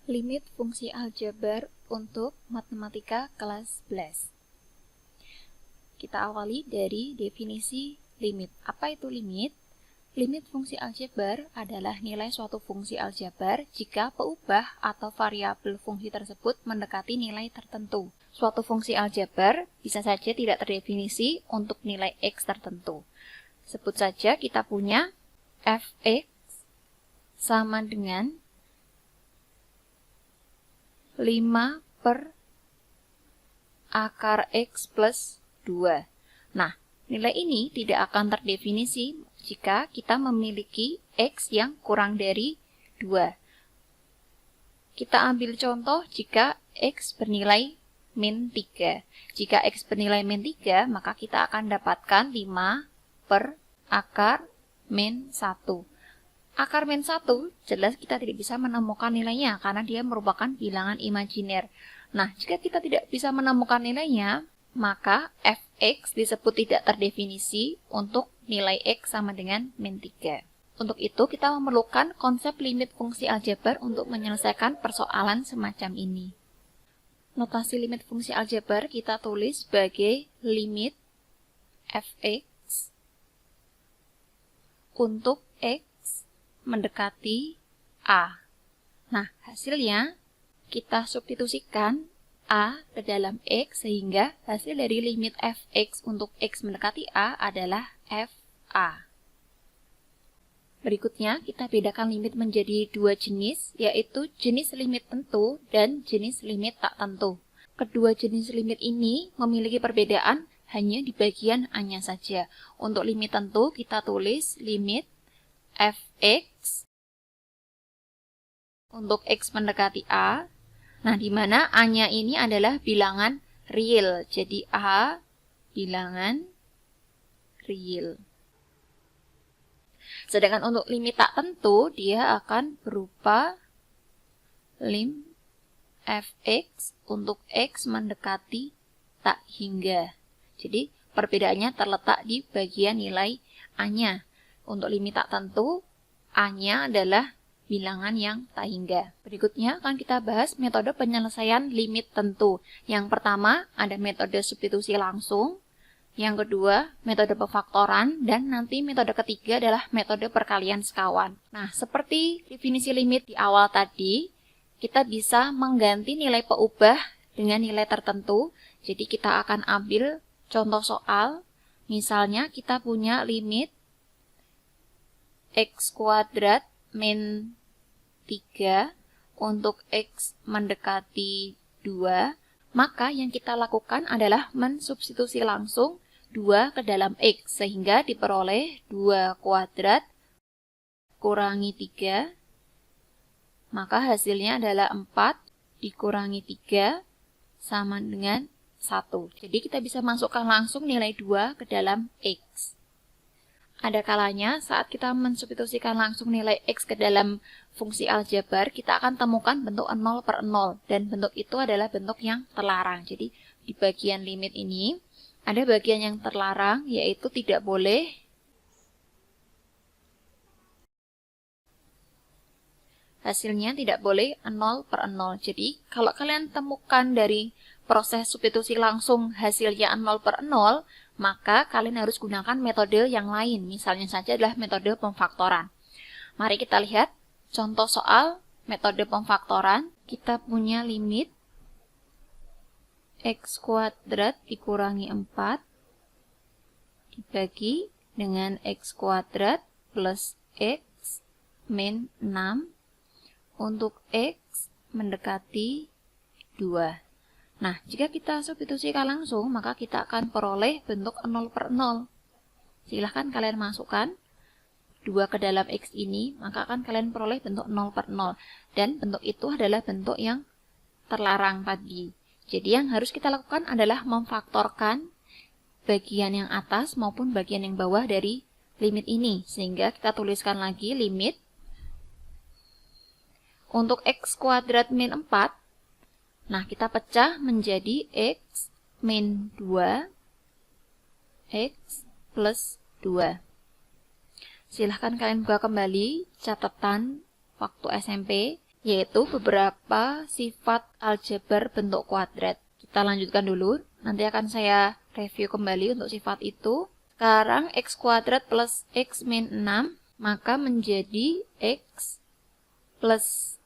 Limit fungsi aljabar untuk matematika kelas 11. Kita awali dari definisi limit. Apa itu limit? Limit fungsi aljabar adalah nilai suatu fungsi aljabar jika peubah atau variabel fungsi tersebut mendekati nilai tertentu. Suatu fungsi aljabar bisa saja tidak terdefinisi untuk nilai x tertentu. Sebut saja kita punya fx sama dengan 5 per akar x plus 2. Nah, nilai ini tidak akan terdefinisi jika kita memiliki x yang kurang dari 2. Kita ambil contoh jika x bernilai min 3. Jika x bernilai min 3, maka kita akan dapatkan 5 per akar min 1. Akar min 1, jelas kita tidak bisa menemukan nilainya karena dia merupakan bilangan imajiner. Nah, jika kita tidak bisa menemukan nilainya, maka fx disebut tidak terdefinisi untuk nilai x sama dengan min 3. Untuk itu, kita memerlukan konsep limit fungsi aljabar untuk menyelesaikan persoalan semacam ini. Notasi limit fungsi aljabar kita tulis sebagai limit fx untuk x mendekati A. Nah, hasilnya kita substitusikan A ke dalam X sehingga hasil dari limit fx untuk X mendekati A adalah FA. Berikutnya, kita bedakan limit menjadi dua jenis, yaitu jenis limit tentu dan jenis limit tak tentu. Kedua jenis limit ini memiliki perbedaan hanya di bagian A-nya saja. Untuk limit tentu, kita tulis limit fx untuk x mendekati A. Nah, di mana A-nya ini adalah bilangan real. Jadi A bilangan real. Sedangkan untuk limit tak tentu, dia akan berupa lim fx untuk x mendekati tak hingga. Jadi, perbedaannya terletak di bagian nilai A-nya. Untuk limit tak tentu, A-nya adalah bilangan yang tak hingga. Berikutnya akan kita bahas metode penyelesaian limit tentu. Yang pertama ada metode substitusi langsung, yang kedua metode pemfaktoran, dan nanti metode ketiga adalah metode perkalian sekawan. Nah, seperti definisi limit di awal tadi, kita bisa mengganti nilai peubah dengan nilai tertentu. Jadi kita akan ambil contoh soal, misalnya kita punya limit x kuadrat min 3 untuk x mendekati 2, maka yang kita lakukan adalah mensubstitusi langsung 2 ke dalam x, sehingga diperoleh 2 kuadrat kurangi 3, maka hasilnya adalah 4 dikurangi 3 sama dengan 1. Jadi kita bisa masukkan langsung nilai 2 ke dalam x. Ada kalanya saat kita mensubstitusikan langsung nilai x ke dalam fungsi aljabar, kita akan temukan bentuk 0 per 0, dan bentuk itu adalah bentuk yang terlarang. Jadi di bagian limit ini ada bagian yang terlarang, yaitu tidak boleh hasilnya tidak boleh 0 per 0. Jadi kalau kalian temukan dari proses substitusi langsung hasilnya 0 per 0, maka kalian harus gunakan metode yang lain, misalnya saja adalah metode pemfaktoran. Mari kita lihat contoh soal metode pemfaktoran. Kita punya limit x kuadrat dikurangi 4 dibagi dengan x kuadrat plus x min 6 untuk x mendekati 2. Nah, jika kita substitusikan langsung, maka kita akan peroleh bentuk 0 per 0. Silahkan kalian masukkan 2 ke dalam x ini, maka akan kalian peroleh bentuk 0 per 0. Dan bentuk itu adalah bentuk yang terlarang tadi. Jadi yang harus kita lakukan adalah memfaktorkan bagian yang atas maupun bagian yang bawah dari limit ini. Sehingga kita tuliskan lagi limit untuk x kuadrat min 4. Nah, kita pecah menjadi x min 2, x plus 2. Silahkan kalian buka kembali catatan waktu SMP. yaitu beberapa sifat aljabar bentuk kuadrat. Kita lanjutkan dulu, nanti akan saya review kembali untuk sifat itu. Sekarang x kuadrat plus x min 6, maka menjadi x plus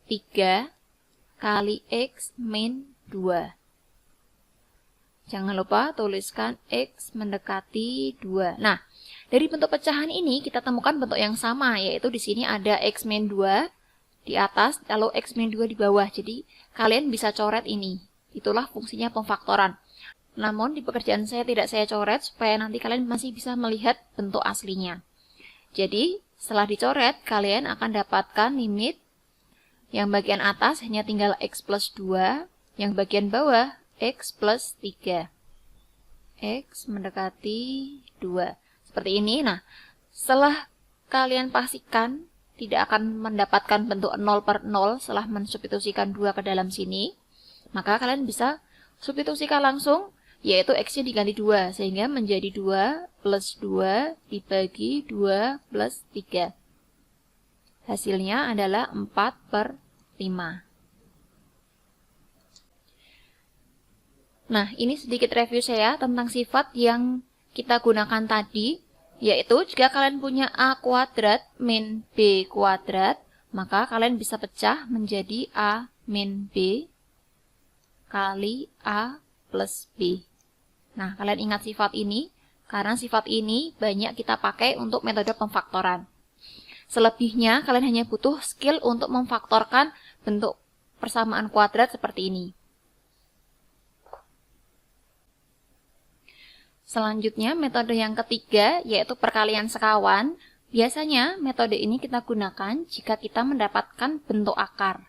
3 kali x min 2. Jangan lupa tuliskan x mendekati 2. Nah, dari bentuk pecahan ini kita temukan bentuk yang sama, yaitu di sini ada x min 2 di atas, lalu x min 2 di bawah. Jadi, kalian bisa coret ini. Itulah fungsinya pemfaktoran. Namun, di pekerjaan saya tidak saya coret, supaya nanti kalian masih bisa melihat bentuk aslinya. Jadi, setelah dicoret, kalian akan dapatkan limit yang bagian atas hanya tinggal x plus 2, yang bagian bawah x plus 3. X mendekati 2. Seperti ini. Nah, setelah kalian pastikan tidak akan mendapatkan bentuk 0 per 0 setelah mensubstitusikan 2 ke dalam sini, maka kalian bisa substitusikan langsung, yaitu x-nya diganti 2, sehingga menjadi 2 plus 2 dibagi 2 plus 3. Hasilnya adalah 4 per 5. Nah, ini sedikit review saya tentang sifat yang kita gunakan tadi, yaitu jika kalian punya a kuadrat min b kuadrat, maka kalian bisa pecah menjadi a min b kali a plus b. Nah, kalian ingat sifat ini, karena sifat ini banyak kita pakai untuk metode pemfaktoran. Selebihnya, kalian hanya butuh skill untuk memfaktorkan bentuk persamaan kuadrat seperti ini. Selanjutnya, metode yang ketiga, yaitu perkalian sekawan. Biasanya, metode ini kita gunakan jika kita mendapatkan bentuk akar.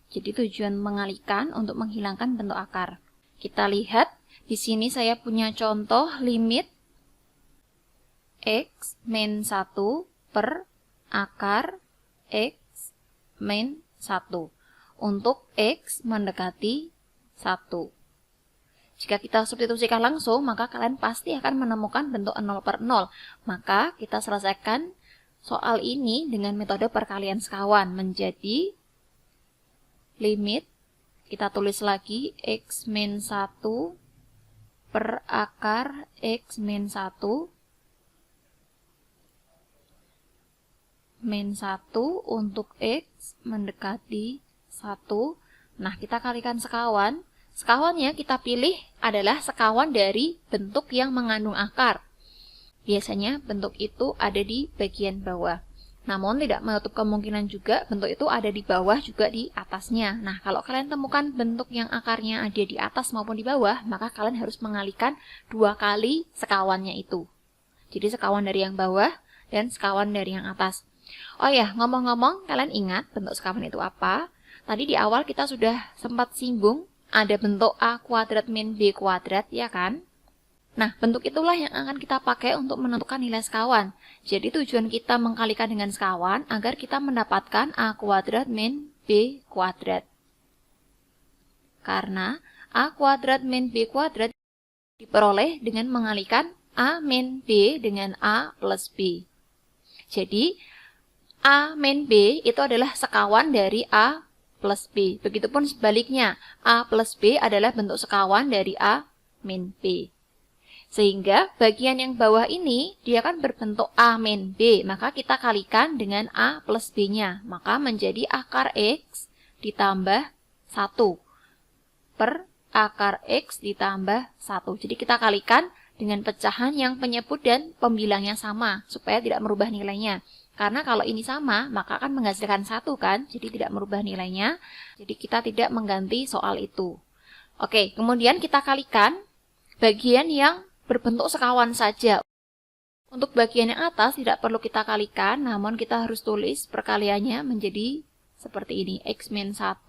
Jadi, tujuan mengalikan untuk menghilangkan bentuk akar. Kita lihat, di sini saya punya contoh limit x min 1 per akar x min 1 untuk x mendekati 1. Jika kita substitusikan langsung, maka kalian pasti akan menemukan bentuk 0 per 0. Maka kita selesaikan soal ini dengan metode perkalian sekawan. Menjadi limit, kita tulis lagi x min 1 per akar x min 1 min 1 untuk x mendekati 1. Nah, kita kalikan sekawan. Sekawannya kita pilih adalah sekawan dari bentuk yang mengandung akar. Biasanya bentuk itu ada di bagian bawah. Namun tidak menutup kemungkinan juga bentuk itu ada di bawah juga di atasnya. Nah, kalau kalian temukan bentuk yang akarnya ada di atas maupun di bawah, maka kalian harus mengalihkan 2 kali sekawannya itu. Jadi sekawan dari yang bawah dan sekawan dari yang atas. Oh ya, ngomong-ngomong, kalian ingat bentuk sekawan itu apa? Tadi di awal kita sudah sempat singgung, ada bentuk a kuadrat min b kuadrat, ya kan? Nah, bentuk itulah yang akan kita pakai untuk menentukan nilai sekawan. Jadi tujuan kita mengkalikan dengan sekawan agar kita mendapatkan a kuadrat min b kuadrat. Karena a kuadrat min b kuadrat diperoleh dengan mengalihkan a min b dengan a plus b. Jadi, a min b itu adalah sekawan dari a plus b. Begitupun sebaliknya, a plus b adalah bentuk sekawan dari a min b. Sehingga bagian yang bawah ini dia kan berbentuk a min b, maka kita kalikan dengan a plus b-nya. Maka menjadi akar x ditambah 1 per akar x ditambah 1. Jadi kita kalikan dengan pecahan yang penyebut dan pembilangnya sama, supaya tidak merubah nilainya. Karena kalau ini sama, maka akan menghasilkan 1 kan, jadi tidak merubah nilainya. Jadi kita tidak mengganti soal itu. Oke, kemudian kita kalikan bagian yang berbentuk sekawan saja. Untuk bagian yang atas tidak perlu kita kalikan, namun kita harus tulis perkaliannya menjadi seperti ini. X min 1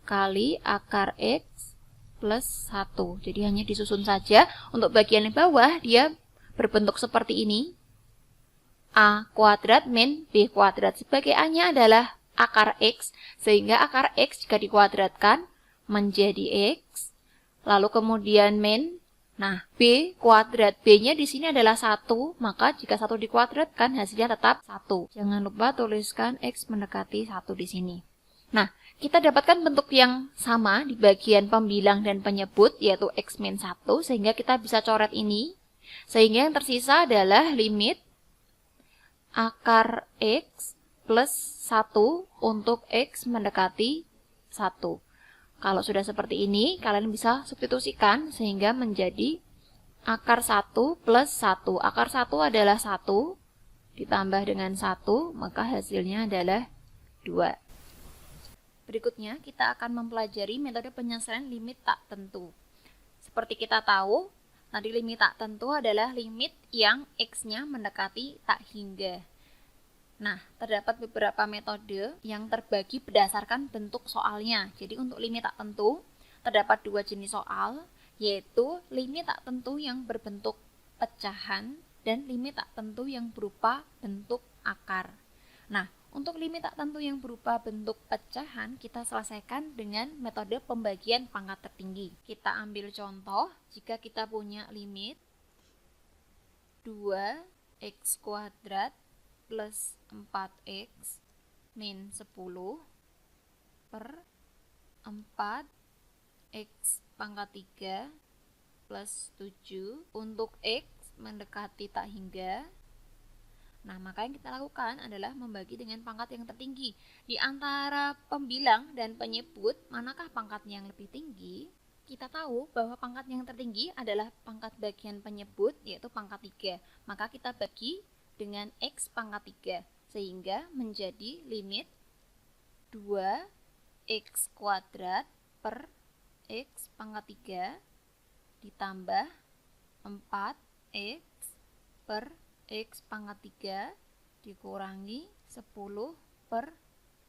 kali akar X plus 1. Jadi hanya disusun saja. Untuk bagian yang bawah, dia berbentuk seperti ini. A kuadrat min B kuadrat. Sebagai A-nya adalah akar X, sehingga akar X jika dikuadratkan menjadi X. Lalu kemudian min, nah B kuadrat. B-nya di sini adalah 1, maka jika 1 dikuadratkan hasilnya tetap 1. Jangan lupa tuliskan X mendekati 1 di sini. Nah, kita dapatkan bentuk yang sama di bagian pembilang dan penyebut, yaitu X-1, sehingga kita bisa coret ini. Sehingga yang tersisa adalah limit akar X plus 1 untuk X mendekati 1. Kalau sudah seperti ini, kalian bisa substitusikan sehingga menjadi akar 1 plus 1. Akar 1 adalah 1, ditambah dengan 1, maka hasilnya adalah 2. Berikutnya, kita akan mempelajari metode penyelesaian limit tak tentu. Seperti kita tahu, tadi limit tak tentu adalah limit yang X-nya mendekati tak hingga. Nah, terdapat beberapa metode yang terbagi berdasarkan bentuk soalnya. Jadi, untuk limit tak tentu, terdapat 2 jenis soal, yaitu limit tak tentu yang berbentuk pecahan dan limit tak tentu yang berupa bentuk akar. Nah, untuk limit tak tentu yang berupa bentuk pecahan, kita selesaikan dengan metode pembagian pangkat tertinggi. Kita ambil contoh, jika kita punya limit 2x kuadrat plus 4x min 10 per 4x pangkat 3 plus 7 untuk x mendekati tak hingga. Nah, maka yang kita lakukan adalah membagi dengan pangkat yang tertinggi. Di antara pembilang dan penyebut, manakah pangkatnya yang lebih tinggi? Kita tahu bahwa pangkat yang tertinggi adalah pangkat bagian penyebut, yaitu pangkat 3. Maka kita bagi dengan x pangkat 3, sehingga menjadi limit 2x kuadrat per x pangkat 3 ditambah 4x per x pangkat 3 dikurangi 10 per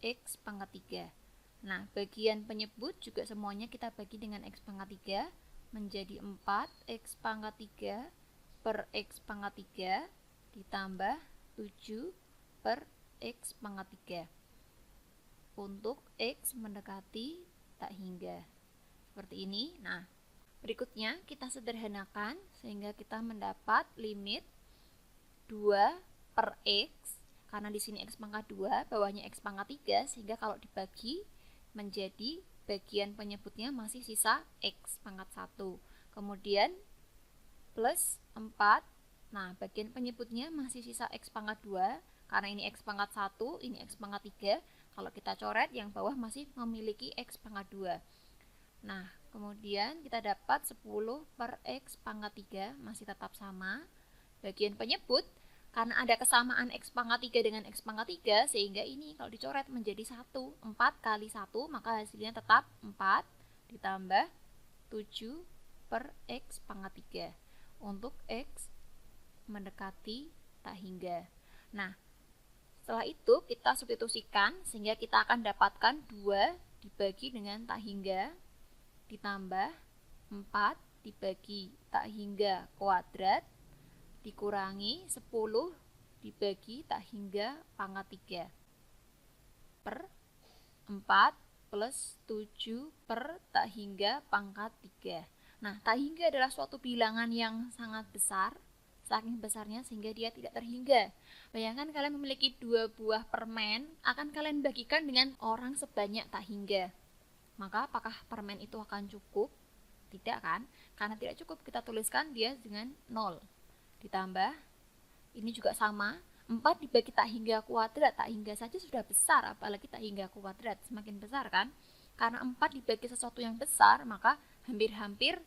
x pangkat 3. Nah, bagian penyebut juga semuanya kita bagi dengan x pangkat 3 menjadi 4x pangkat 3 per x pangkat 3 ditambah 7 per x pangkat 3 untuk x mendekati tak hingga. Seperti ini. Nah, berikutnya kita sederhanakan sehingga kita mendapat limit 2 per x, karena di sini x pangkat 2, bawahnya x pangkat 3, sehingga kalau dibagi menjadi bagian penyebutnya masih sisa x pangkat 1. Kemudian plus 4, nah bagian penyebutnya masih sisa x pangkat 2, karena ini x pangkat 1, ini x pangkat 3, kalau kita coret yang bawah masih memiliki x pangkat 2. Nah, kemudian kita dapat 10 per x pangkat 3, masih tetap sama. Bagian penyebut, karena ada kesamaan x pangkat 3 dengan x pangkat 3, sehingga ini kalau dicoret menjadi 1, 4 kali 1, maka hasilnya tetap 4 ditambah 7 per x pangkat 3 untuk x mendekati tak hingga. Nah, setelah itu kita substitusikan sehingga kita akan dapatkan 2 dibagi dengan tak hingga ditambah 4 dibagi tak hingga kuadrat dikurangi 10 dibagi tak hingga pangkat 3 per 4 plus 7 per tak hingga pangkat 3. Nah, tak hingga adalah suatu bilangan yang sangat besar, saking besarnya sehingga dia tidak terhingga. Bayangkan kalian memiliki 2 buah permen, akan kalian bagikan dengan orang sebanyak tak hingga. Maka apakah permen itu akan cukup? Tidak kan? Karena tidak cukup, kita tuliskan dia dengan 0. Ditambah, ini juga sama, 4 dibagi tak hingga kuadrat, tak hingga saja sudah besar, apalagi tak hingga kuadrat, semakin besar kan? Karena 4 dibagi sesuatu yang besar, maka hampir-hampir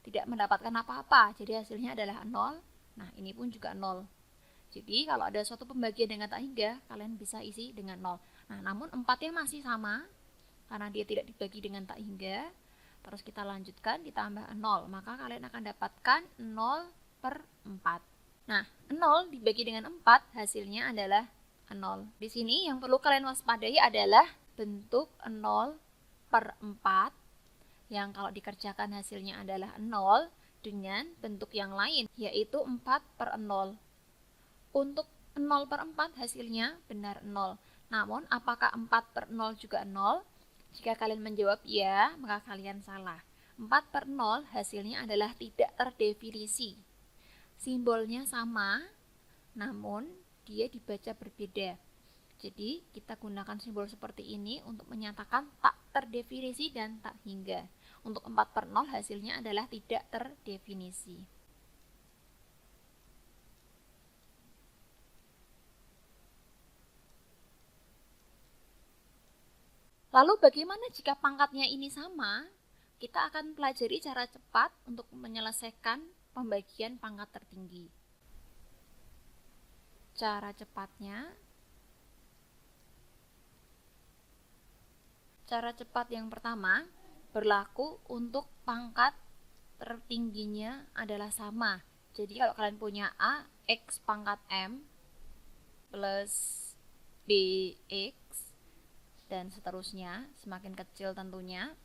tidak mendapatkan apa-apa, jadi hasilnya adalah 0. Nah, ini pun juga 0. Jadi, kalau ada suatu pembagian dengan tak hingga, kalian bisa isi dengan 0. Nah, namun 4-nya masih sama, karena dia tidak dibagi dengan tak hingga. Terus kita lanjutkan, ditambah 0, maka kalian akan dapatkan 0 per 4. Nah, 0 dibagi dengan 4 hasilnya adalah 0. Di sini yang perlu kalian waspadai adalah bentuk 0 per 4 yang kalau dikerjakan hasilnya adalah 0 dengan bentuk yang lain, yaitu 4 per 0. Untuk 0 per 4 hasilnya benar 0. Namun, apakah 4 per 0 juga 0? Jika kalian menjawab ya, maka kalian salah. 4 per 0 hasilnya adalah tidak terdefinisi. Simbolnya sama, namun dia dibaca berbeda. Jadi kita gunakan simbol seperti ini untuk menyatakan tak terdefinisi dan tak hingga. Untuk 4/0 hasilnya adalah tidak terdefinisi. Lalu bagaimana jika pangkatnya ini sama? Kita akan pelajari cara cepat untuk menyelesaikan pembagian pangkat tertinggi. Cara cepatnya, cara cepat yang pertama berlaku untuk pangkat tertingginya adalah sama. Jadi kalau kalian punya A, X pangkat M plus BX dan seterusnya, semakin kecil tentunya,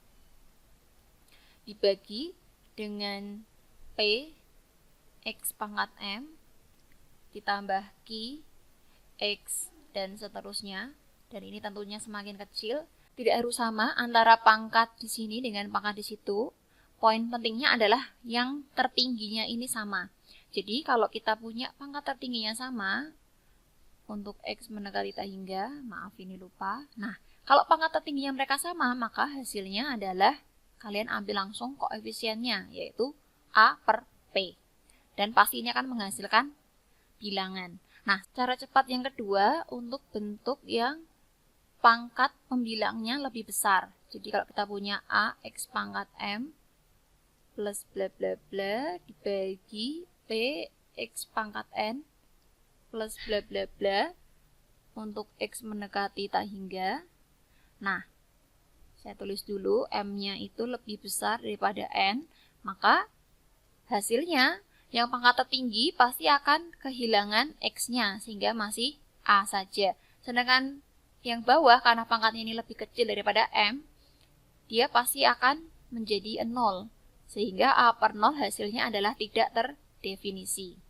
dibagi dengan P X pangkat M ditambah Q X dan seterusnya, dan ini tentunya semakin kecil. Tidak harus sama antara pangkat di sini dengan pangkat di situ. Poin pentingnya adalah yang tertingginya ini sama. Jadi kalau kita punya pangkat tertingginya sama, untuk X mendekati tak hingga, maaf ini lupa. Nah, kalau pangkat tertingginya mereka sama, maka hasilnya adalah kalian ambil langsung koefisiennya, yaitu A per P. Dan pasti ini akan menghasilkan bilangan. Nah, cara cepat yang kedua untuk bentuk yang pangkat pembilangnya lebih besar. Jadi kalau kita punya A X pangkat M plus bla bla bla dibagi P X pangkat N plus bla bla bla untuk X mendekati tak hingga. Nah, saya tulis dulu M-nya itu lebih besar daripada N, maka hasilnya yang pangkat tertinggi pasti akan kehilangan X-nya sehingga masih A saja. Sedangkan yang bawah, karena pangkatnya ini lebih kecil daripada M, dia pasti akan menjadi 0. Sehingga A per 0 hasilnya adalah tidak terdefinisi.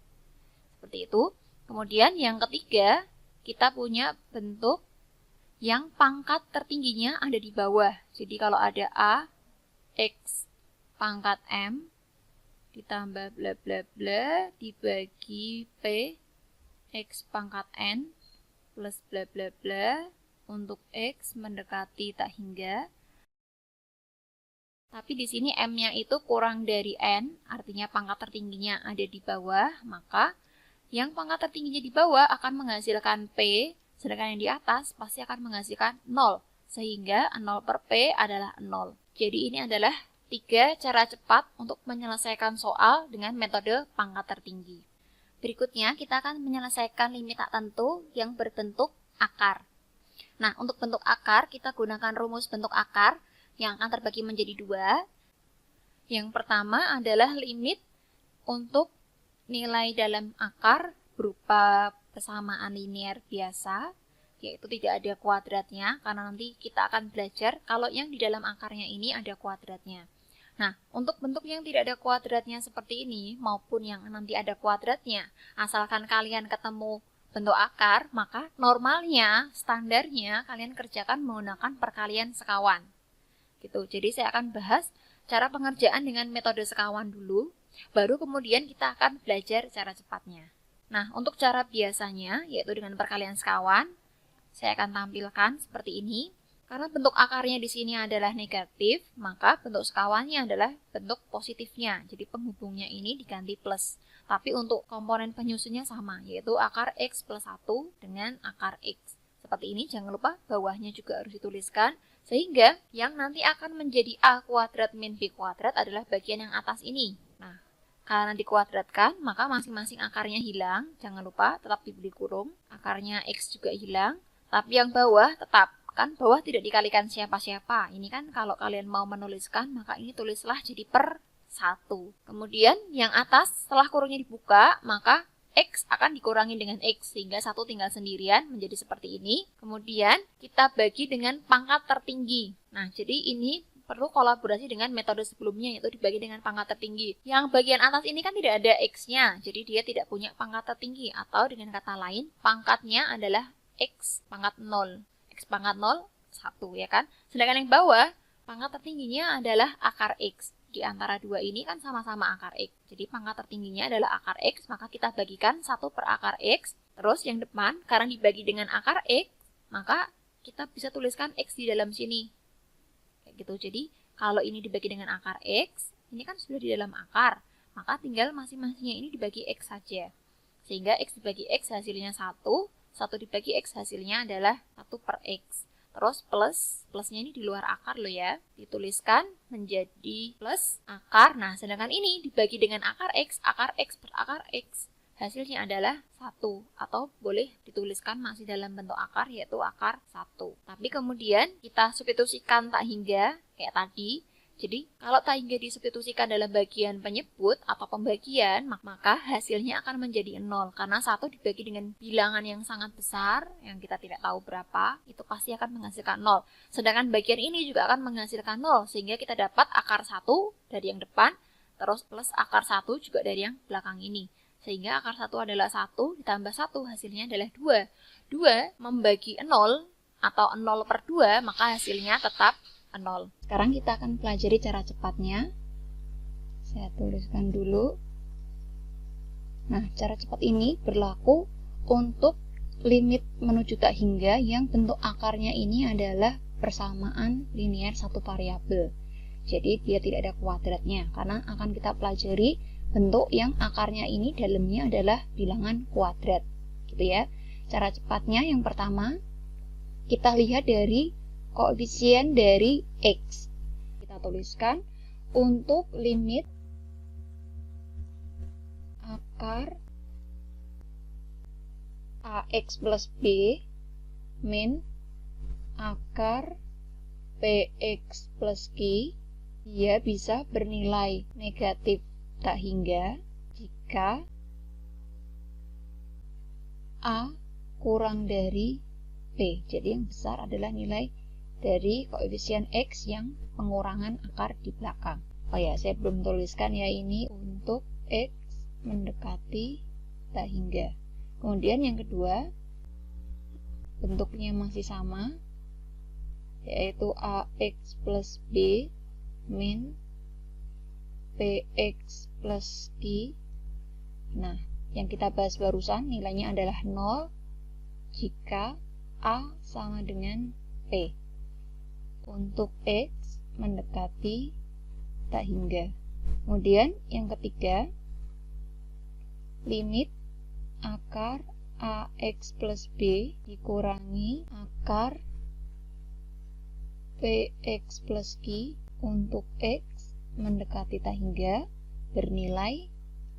Seperti itu. Kemudian yang ketiga, kita punya bentuk yang pangkat tertingginya ada di bawah. Jadi kalau ada A, X pangkat M, ditambah bla bla bla, dibagi P, X pangkat N, plus bla bla bla, untuk X mendekati tak hingga. Tapi di sini M-nya itu kurang dari N, artinya pangkat tertingginya ada di bawah, maka yang pangkat tertingginya di bawah akan menghasilkan P, sedangkan yang di atas pasti akan menghasilkan 0, sehingga 0 per P adalah 0. Jadi ini adalah 3 cara cepat untuk menyelesaikan soal dengan metode pangkat tertinggi. Berikutnya kita akan menyelesaikan limit tak tentu yang berbentuk akar. Nah, untuk bentuk akar, kita gunakan rumus bentuk akar yang akan terbagi menjadi 2. Yang pertama adalah limit untuk nilai dalam akar berupa persamaan linear biasa, yaitu tidak ada kuadratnya, karena nanti kita akan belajar kalau yang di dalam akarnya ini ada kuadratnya. Nah, untuk bentuk yang tidak ada kuadratnya seperti ini, maupun yang nanti ada kuadratnya, asalkan kalian ketemu bentuk akar, maka normalnya, standarnya kalian kerjakan menggunakan perkalian sekawan. Gitu. Jadi saya akan bahas cara pengerjaan dengan metode sekawan dulu, baru kemudian kita akan belajar cara cepatnya. Nah, untuk cara biasanya, yaitu dengan perkalian sekawan, saya akan tampilkan seperti ini. Karena bentuk akarnya di sini adalah negatif, maka bentuk sekawannya adalah bentuk positifnya. Jadi penghubungnya ini diganti plus. Tapi untuk komponen penyusunnya sama, yaitu akar X plus 1 dengan akar X. Seperti ini, jangan lupa bawahnya juga harus dituliskan. Sehingga yang nanti akan menjadi A kuadrat min B kuadrat adalah bagian yang atas ini. Nah, karena dikuadratkan, maka masing-masing akarnya hilang. Jangan lupa tetap diberi kurung. Akarnya X juga hilang. Tapi yang bawah tetap. Kan bawah tidak dikalikan siapa-siapa. Ini kan kalau kalian mau menuliskan, maka ini tulislah jadi per 1. Kemudian yang atas setelah kurungnya dibuka, maka X akan dikurangi dengan X, sehingga 1 tinggal sendirian menjadi seperti ini. Kemudian kita bagi dengan pangkat tertinggi. Nah, jadi ini perlu kolaborasi dengan metode sebelumnya, yaitu dibagi dengan pangkat tertinggi. Yang bagian atas ini kan tidak ada X-nya, jadi dia tidak punya pangkat tertinggi. Atau dengan kata lain, pangkatnya adalah X pangkat 0. X pangkat 0, 1 ya kan. Sedangkan yang bawah, pangkat tertingginya adalah akar X. Di antara dua ini kan sama-sama akar X. Jadi pangkat tertingginya adalah akar X, maka kita bagikan 1 per akar X. Terus yang depan, karena dibagi dengan akar X, maka kita bisa tuliskan X di dalam sini. Kayak gitu. Jadi, kalau ini dibagi dengan akar X, ini kan sudah di dalam akar, maka tinggal masing-masingnya ini dibagi X saja. Sehingga X dibagi X hasilnya 1, 1 dibagi X hasilnya adalah 1 per X. Terus plusnya ini di luar akar loh ya, dituliskan menjadi plus akar. Nah, sedangkan ini dibagi dengan akar X per akar X. Hasilnya adalah 1, atau boleh dituliskan masih dalam bentuk akar, yaitu akar 1. Tapi kemudian kita substitusikan tak hingga, kayak tadi. Jadi, kalau tak hingga disubstitusikan dalam bagian penyebut atau pembagian, maka hasilnya akan menjadi 0. Karena 1 dibagi dengan bilangan yang sangat besar, yang kita tidak tahu berapa, itu pasti akan menghasilkan 0. Sedangkan bagian ini juga akan menghasilkan 0, sehingga kita dapat akar 1 dari yang depan, terus plus akar 1 juga dari yang belakang ini. Sehingga akar 1 adalah 1, ditambah 1, hasilnya adalah 2. 2 membagi 0, atau 0 per 2, maka hasilnya tetap 0. Sekarang kita akan pelajari cara cepatnya. Saya tuliskan dulu. Nah, cara cepat ini berlaku untuk limit menuju tak hingga yang bentuk akarnya ini adalah persamaan linear satu variabel. Jadi dia tidak ada kuadratnya, karena akan kita pelajari bentuk yang akarnya ini dalamnya adalah bilangan kuadrat. Gitu ya. Cara cepatnya yang pertama, kita lihat dari koefisien dari X. Kita tuliskan untuk limit akar AX plus B min akar PX plus Q, dia bisa bernilai negatif tak hingga jika A kurang dari P. Jadi yang besar adalah nilai dari koefisien X yang pengurangan akar di belakang. Oh ya, saya belum tuliskan ya ini untuk X mendekati tak hingga. Kemudian yang kedua, bentuknya masih sama, yaitu AX plus B min PX plus Q. Nah, yang kita bahas barusan nilainya adalah 0 jika A sama dengan P. Untuk X mendekati tak hingga. Kemudian yang ketiga, limit akar AX plus B dikurangi akar PX plus Q untuk X mendekati tak hingga bernilai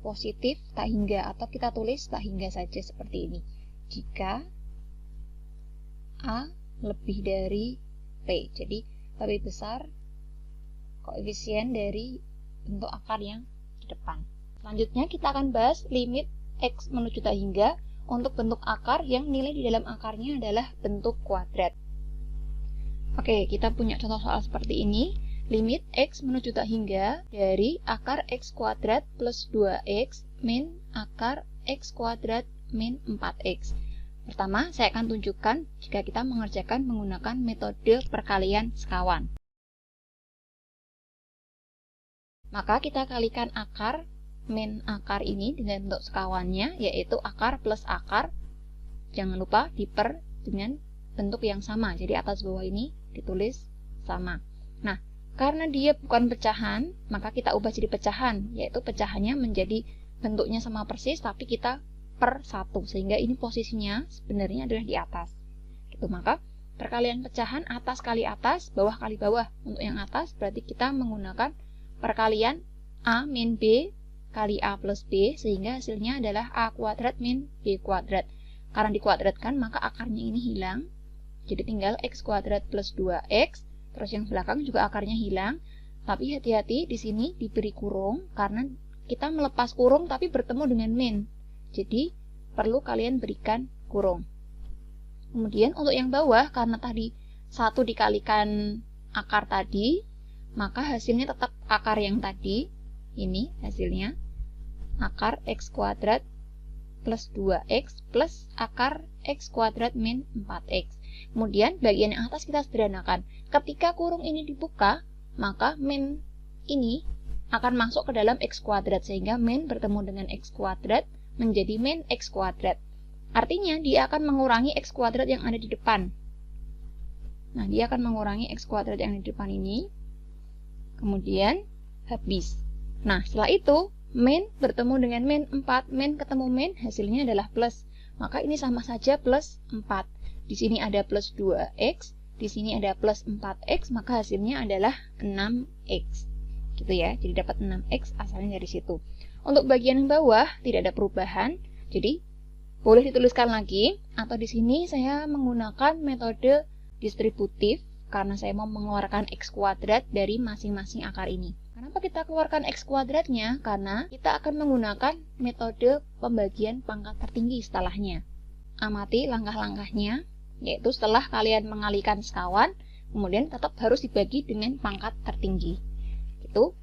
positif tak hingga, atau kita tulis tak hingga saja seperti ini. Jika A lebih dari P, jadi lebih besar koefisien dari bentuk akar yang di depan. Selanjutnya kita akan bahas limit X menuju tak hingga untuk bentuk akar yang nilai di dalam akarnya adalah bentuk kuadrat. Oke, kita punya contoh soal seperti ini. Limit X menuju tak hingga dari akar X kuadrat plus 2X min akar X kuadrat min 4X. Pertama, saya akan tunjukkan jika kita mengerjakan menggunakan metode perkalian sekawan. Maka kita kalikan akar min akar ini dengan bentuk sekawannya, yaitu akar plus akar. Jangan lupa diper dengan bentuk yang sama, jadi atas bawah ini ditulis sama. Nah, karena dia bukan pecahan, maka kita ubah jadi pecahan, yaitu pecahannya menjadi bentuknya sama persis, tapi kita per 1, sehingga ini posisinya sebenarnya adalah di atas. Gitu, maka perkalian pecahan atas kali atas, bawah kali bawah. Untuk yang atas berarti kita menggunakan perkalian A min B kali A plus B, sehingga hasilnya adalah A kuadrat min B kuadrat. Karena dikuadratkan maka akarnya ini hilang, jadi tinggal X kuadrat plus 2X, terus yang belakang juga akarnya hilang. Tapi hati-hati, di sini diberi kurung karena kita melepas kurung tapi bertemu dengan min. Jadi, perlu kalian berikan kurung. Kemudian, untuk yang bawah, karena tadi 1 dikalikan akar tadi, maka hasilnya tetap akar yang tadi. Ini hasilnya, akar X kuadrat plus 2X plus akar X kuadrat min 4X. Kemudian, bagian yang atas kita sederhanakan. Ketika kurung ini dibuka, maka min ini akan masuk ke dalam X kuadrat, sehingga min bertemu dengan X kuadrat, menjadi min X kuadrat. Artinya dia akan mengurangi X kuadrat yang ada di depan. Nah, dia akan mengurangi X kuadrat yang di depan ini. Kemudian habis. Nah, setelah itu min bertemu dengan min 4, min ketemu min, hasilnya adalah plus. Maka ini sama saja plus 4. Di sini ada plus 2x, di sini ada plus 4x, maka hasilnya adalah 6x. Gitu ya. Jadi dapat 6x asalnya dari situ. Untuk bagian yang bawah tidak ada perubahan. Jadi boleh dituliskan lagi, atau di sini saya menggunakan metode distributif karena saya mau mengeluarkan X kuadrat dari masing-masing akar ini. Kenapa kita keluarkan X kuadratnya? Karena kita akan menggunakan metode pembagian pangkat tertinggi setelahnya. Amati langkah-langkahnya, yaitu setelah kalian mengalihkan sekawan, kemudian tetap harus dibagi dengan pangkat tertinggi. Gitu.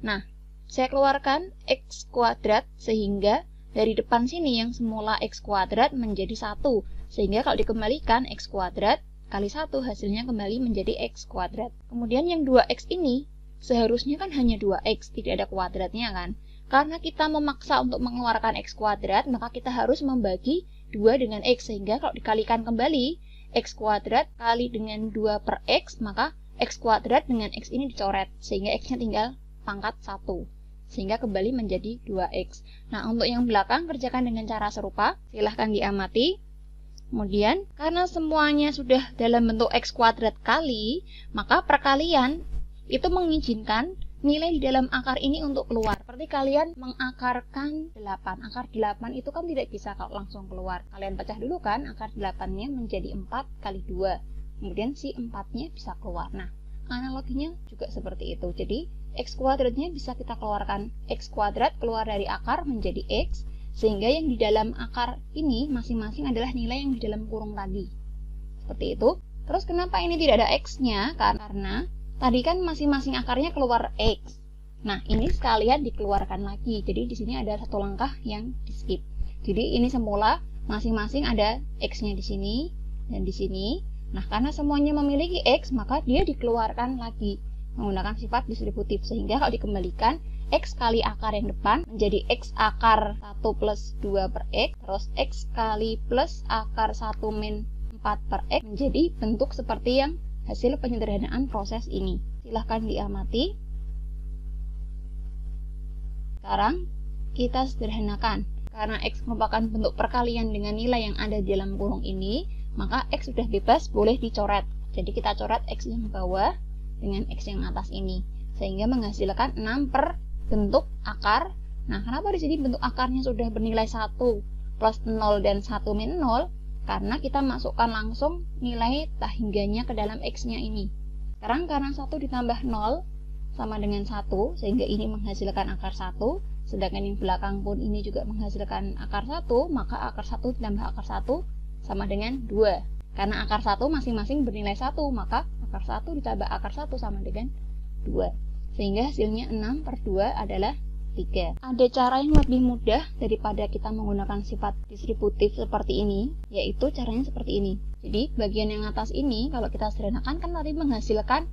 Nah, saya keluarkan X kuadrat sehingga dari depan sini yang semula X kuadrat menjadi 1. Sehingga kalau dikembalikan X kuadrat kali 1 hasilnya kembali menjadi X kuadrat. Kemudian yang 2X ini seharusnya kan hanya 2X, tidak ada kuadratnya kan. Karena kita memaksa untuk mengeluarkan X kuadrat, maka kita harus membagi 2 dengan X. Sehingga kalau dikalikan kembali X kuadrat kali dengan 2 per X, maka X kuadrat dengan X ini dicoret. Sehingga X-nya tinggal pangkat 1. Sehingga kembali menjadi 2X. Nah, untuk yang belakang kerjakan dengan cara serupa. Silahkan diamati. Kemudian, karena semuanya sudah dalam bentuk X kuadrat kali, maka perkalian itu mengizinkan nilai di dalam akar ini untuk keluar. Seperti kalian mengakarkan 8. Akar 8 itu kan tidak bisa kalau langsung keluar. Kalian pecah dulu kan, akar 8-nya menjadi 4 kali 2. Kemudian si 4-nya bisa keluar. Nah, analoginya juga seperti itu. Jadi, X kuadratnya bisa kita keluarkan. X kuadrat keluar dari akar menjadi X, sehingga yang di dalam akar ini masing-masing adalah nilai yang di dalam kurung tadi. Seperti itu. Terus kenapa ini tidak ada X-nya? Karena tadi kan masing-masing akarnya keluar X. Nah, ini sekalian dikeluarkan lagi. Jadi di sini ada satu langkah yang di skip. Jadi ini semula masing-masing ada X-nya di sini dan di sini. Nah, karena semuanya memiliki X, maka dia dikeluarkan lagi menggunakan sifat distributif. Sehingga kalau dikembalikan, X kali akar yang depan menjadi X akar 1 plus 2 per X. Terus X kali plus akar 1 min 4 per X menjadi bentuk seperti yang hasil penyederhanaan proses ini. Silahkan diamati. Sekarang kita sederhanakan. Karena X merupakan bentuk perkalian dengan nilai yang ada di dalam kurung ini, maka X sudah bebas, boleh dicoret. Jadi kita coret X yang bawah dengan X yang atas ini. Sehingga menghasilkan 6 per bentuk akar. Nah, kenapa di sini bentuk akarnya sudah bernilai 1 plus 0 dan 1 min 0? Karena kita masukkan langsung nilai tahingganya ke dalam X-nya ini. Sekarang karena 1 ditambah 0 sama dengan 1, sehingga ini menghasilkan akar 1, sedangkan yang belakang pun ini juga menghasilkan akar 1, maka akar 1 ditambah akar 1 sama dengan 2. Karena akar 1 masing-masing bernilai 1, maka akar 1 ditambah akar 1 sama dengan 2. Sehingga hasilnya 6 per 2 adalah 3. Ada cara yang lebih mudah daripada kita menggunakan sifat distributif seperti ini, yaitu caranya seperti ini. Jadi bagian yang atas ini kalau kita sederhanakan kan tadi menghasilkan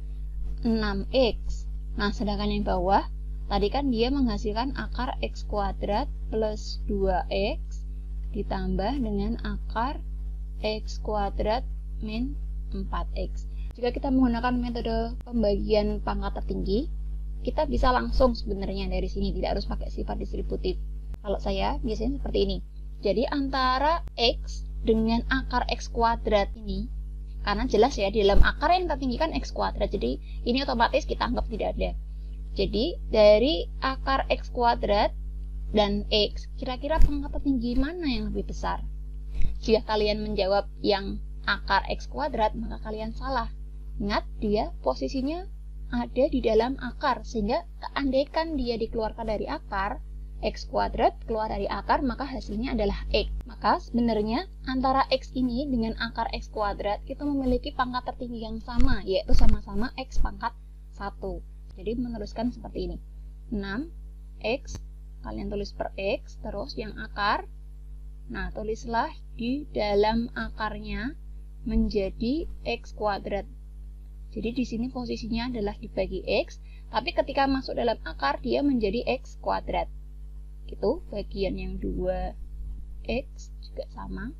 6x. Nah, sedangkan yang bawah tadi kan dia menghasilkan akar X kuadrat plus 2x ditambah dengan akar X kuadrat min 4x. Jika kita menggunakan metode pembagian pangkat tertinggi, kita bisa langsung sebenarnya dari sini, tidak harus pakai sifat distributif. Kalau saya biasanya seperti ini. Jadi antara X dengan akar X kuadrat ini, karena jelas ya di dalam akar yang tertinggi kan X kuadrat, jadi ini otomatis kita anggap tidak ada. Jadi dari akar X kuadrat dan X, kira-kira pangkat tertinggi mana yang lebih besar? Jika kalian menjawab yang akar X kuadrat, maka kalian salah. Ingat, dia posisinya ada di dalam akar, sehingga andaikan dia dikeluarkan dari akar, X kuadrat keluar dari akar, maka hasilnya adalah X. Maka sebenarnya antara X ini dengan akar X kuadrat itu memiliki pangkat tertinggi yang sama, yaitu sama-sama X pangkat 1. Jadi meneruskan seperti ini. 6X, kalian tulis per X, terus yang akar. Nah, tulislah di dalam akarnya menjadi X kuadrat. Jadi di sini posisinya adalah dibagi X, tapi ketika masuk dalam akar dia menjadi X kuadrat. Gitu, bagian yang 2X juga sama,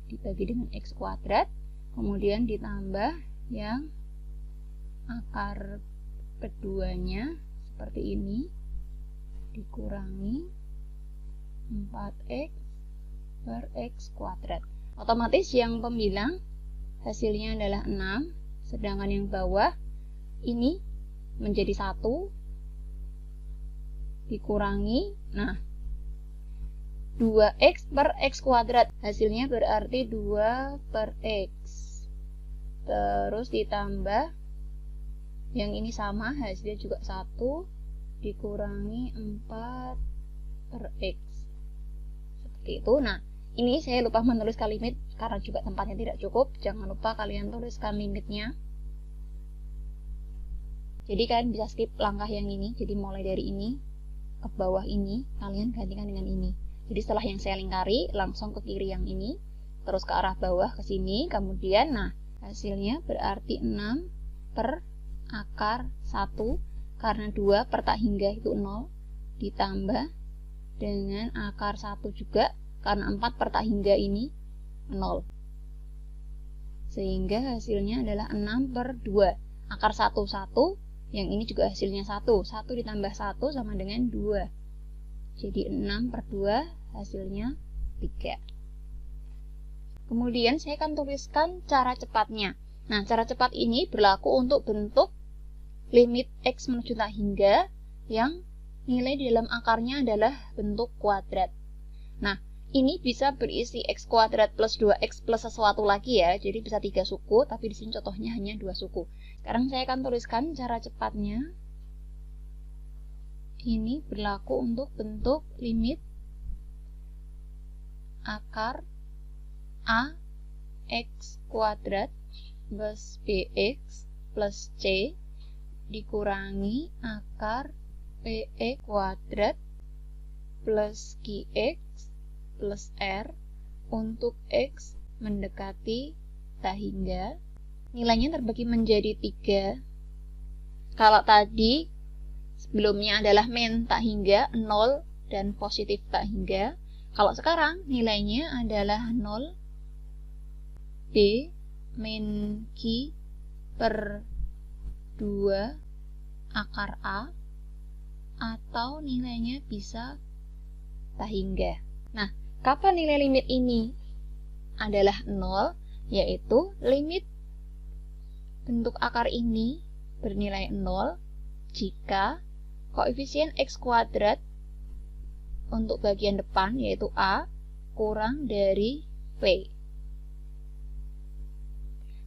dibagi dengan X kuadrat, kemudian ditambah yang akar keduanya seperti ini dikurangi 4x per x kuadrat. Otomatis yang pembilang hasilnya adalah 6, sedangkan yang bawah ini menjadi 1 dikurangi, nah 2x per x kuadrat, hasilnya berarti 2 per x, terus ditambah yang ini sama, hasilnya juga 1 dikurangi 4 per x, seperti itu. Nah, ini saya lupa menuliskan limit karena juga tempatnya tidak cukup. Jangan lupa kalian tuliskan limitnya. Jadi kalian bisa skip langkah yang ini. Jadi mulai dari ini ke bawah ini, kalian gantikan dengan ini. Jadi setelah yang saya lingkari, langsung ke kiri yang ini, terus ke arah bawah ke sini, kemudian nah hasilnya berarti 6 per akar 1, karena 2 per tak hingga itu 0, ditambah dengan akar 1 juga, karena 4 per tak hingga ini 0. Sehingga hasilnya adalah 6 per 2. Akar 1, 1. Yang ini juga hasilnya 1. 1 ditambah 1 sama dengan 2. Jadi 6 per 2 hasilnya 3. Kemudian saya akan tuliskan cara cepatnya. Nah, cara cepat ini berlaku untuk bentuk limit x menuju tak hingga yang nilai di dalam akarnya adalah bentuk kuadrat. Nah, ini bisa berisi x kuadrat plus 2x plus sesuatu lagi ya. Jadi bisa 3 suku, tapi di sini contohnya hanya 2 suku. Sekarang saya akan tuliskan cara cepatnya. Ini berlaku untuk bentuk limit akar a x kuadrat plus bx plus c dikurangi akar px kuadrat plus qx plus r untuk x mendekati tak hingga. Nilainya terbagi menjadi 3. Kalau tadi sebelumnya adalah min tak hingga 0 dan positif tak hingga, kalau sekarang nilainya adalah 0 b min q per 2 akar a, atau nilainya bisa tak hingga. Nah, kapan nilai limit ini adalah 0? Yaitu limit bentuk akar ini bernilai 0 jika koefisien x kuadrat untuk bagian depan yaitu a kurang dari p.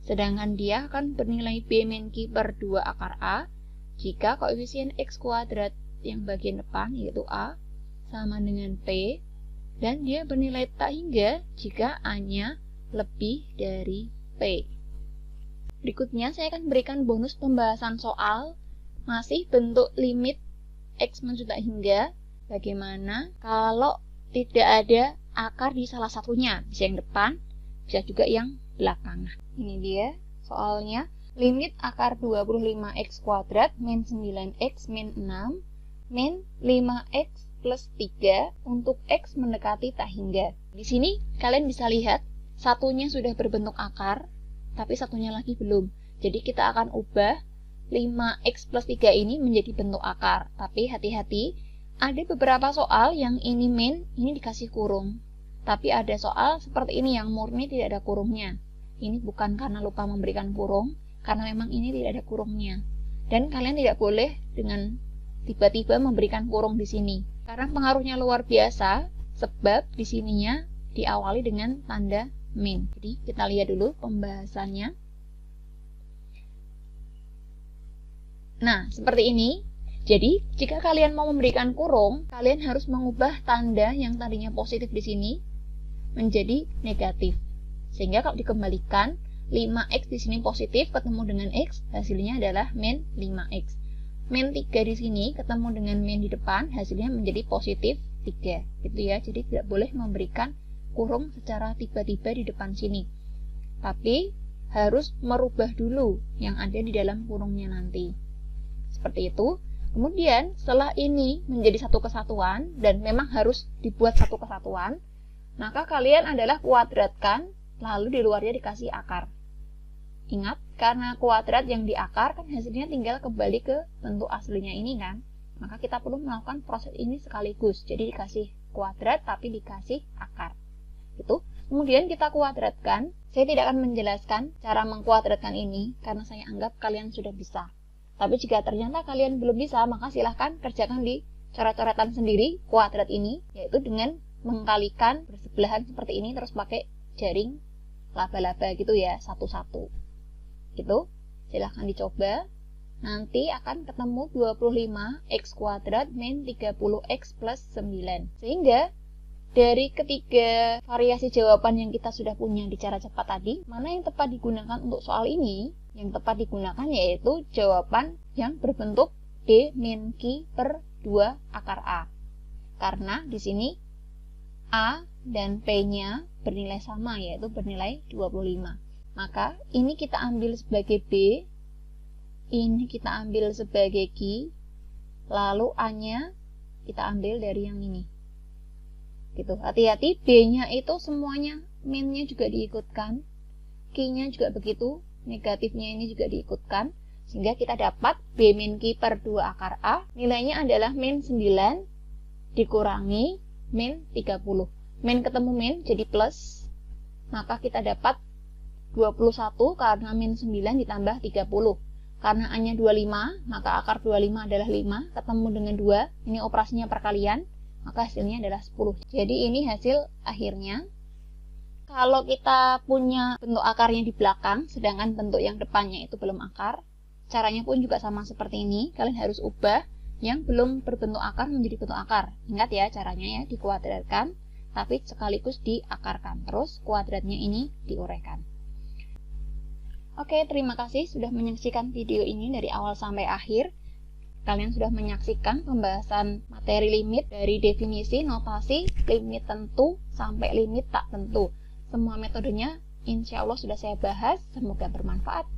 Sedangkan dia akan bernilai b min q per 2 akar a jika koefisien x kuadrat yang bagian depan yaitu a sama dengan p, dan dia bernilai tak hingga jika a-nya lebih dari p. Berikutnya saya akan berikan bonus pembahasan soal masih bentuk limit x menuju tak hingga. Bagaimana kalau tidak ada akar di salah satunya, bisa yang depan, bisa juga yang belakang. Ini dia soalnya. Limit akar 25x kuadrat min 9x min 6 min 5x plus 3 untuk x mendekati tak hingga. Di sini kalian bisa lihat satunya sudah berbentuk akar, tapi satunya lagi belum. Jadi kita akan ubah 5x plus 3 ini menjadi bentuk akar. Tapi hati-hati, ada beberapa soal yang ini min, ini dikasih kurung. Tapi ada soal seperti ini yang murni tidak ada kurungnya. Ini bukan karena lupa memberikan kurung, karena memang ini tidak ada kurungnya. Dan kalian tidak boleh dengan tiba-tiba memberikan kurung di sini. Karena pengaruhnya luar biasa, sebab di sininya diawali dengan tanda min. Jadi kita lihat dulu pembahasannya. Nah, seperti ini. Jadi, jika kalian mau memberikan kurung, kalian harus mengubah tanda yang tadinya positif di sini menjadi negatif. Sehingga kalau dikembalikan, 5x di sini positif ketemu dengan x, hasilnya adalah min 5x. Min 3 di sini ketemu dengan min di depan, hasilnya menjadi positif 3. Gitu ya. Jadi tidak boleh memberikan kurung secara tiba-tiba di depan sini. Tapi harus merubah dulu yang ada di dalam kurungnya nanti. Seperti itu. Kemudian setelah ini menjadi satu kesatuan dan memang harus dibuat satu kesatuan, maka kalian adalah kuadratkan, lalu di luarnya dikasih akar. Ingat, karena kuadrat yang di akar kan hasilnya tinggal kembali ke bentuk aslinya ini kan. Maka kita perlu melakukan proses ini sekaligus. Jadi dikasih kuadrat tapi dikasih akar. Gitu. Kemudian kita kuadratkan. Saya tidak akan menjelaskan cara mengkuadratkan ini karena saya anggap kalian sudah bisa. Tapi jika ternyata kalian belum bisa, maka silahkan kerjakan di coret-coretan sendiri kuadrat ini, yaitu dengan mengkalikan bersebelahan seperti ini terus pakai jaring laba-laba gitu ya, satu-satu. Gitu. Silahkan dicoba. Nanti akan ketemu 25x kuadrat min 30x plus 9. Sehingga dari ketiga variasi jawaban yang kita sudah punya di cara cepat tadi, mana yang tepat digunakan untuk soal ini? Yang tepat digunakan yaitu jawaban yang berbentuk D min Q per 2 akar A. Karena di sini A dan P-nya bernilai sama, yaitu bernilai 25. Maka ini kita ambil sebagai B, ini kita ambil sebagai Q, lalu A-nya kita ambil dari yang ini. Gitu. Hati-hati, B-nya itu semuanya min-nya juga diikutkan, Q-nya juga begitu, negatifnya ini juga diikutkan, sehingga kita dapat B min Q per 2 akar A, nilainya adalah min 9 dikurangi min 30. Min ketemu min jadi plus, maka kita dapat 21 karena min 9 ditambah 30. Karena A-nya 25, maka akar 25 adalah 5, ketemu dengan 2, ini operasinya perkalian, maka hasilnya adalah 10. Jadi ini hasil akhirnya. Kalau kita punya bentuk akarnya di belakang, sedangkan bentuk yang depannya itu belum akar, caranya pun juga sama seperti ini. Kalian harus ubah yang belum berbentuk akar menjadi bentuk akar. Ingat ya caranya ya, dikuadratkan, tapi sekaligus diakarkan. Terus kuadratnya ini diuraikan. Oke, terima kasih sudah menyaksikan video ini dari awal sampai akhir. Kalian sudah menyaksikan pembahasan materi limit dari definisi, notasi, limit tentu, sampai limit tak tentu. Semua metodenya insya Allah sudah saya bahas, semoga bermanfaat.